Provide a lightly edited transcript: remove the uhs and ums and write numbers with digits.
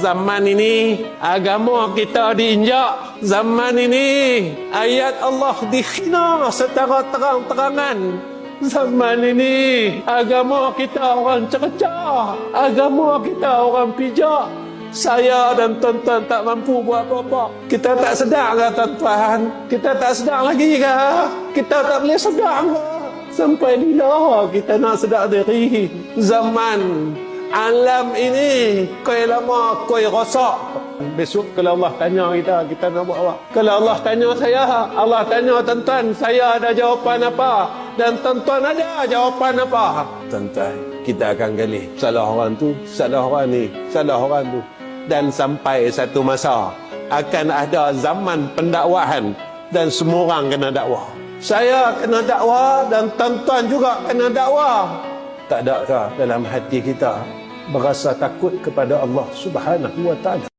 Zaman ini agama kita diinjak. Zaman ini ayat Allah dihina secara terang-terangan. Zaman ini agama kita orang cercah, agama kita orang pijak. Saya dan tuan-tuan tak mampu buat apa-apa. Kita tak sedar ke tuan-tuan? Kita tak sedar lagi ke? Kita tak boleh sedar ke? Sampai bila kita nak sedar diri? Zaman alam ini koi lama koi rosak. Besok kalau Allah tanya kita nak buat apa? Kalau Allah tanya saya, Allah tanya tuan-tuan, saya ada jawapan apa? Dan tuan-tuan ada jawapan apa? Tuan-tuan, kita akan gali salah orang tu, salah orang ni, salah orang tu. Dan sampai satu masa akan ada zaman pendakwahan dan semua orang kena dakwah. Saya kena dakwah dan tuan-tuan juga kena dakwah. Tak adakah dalam hati kita berasa takut kepada Allah Subhanahu wa taala?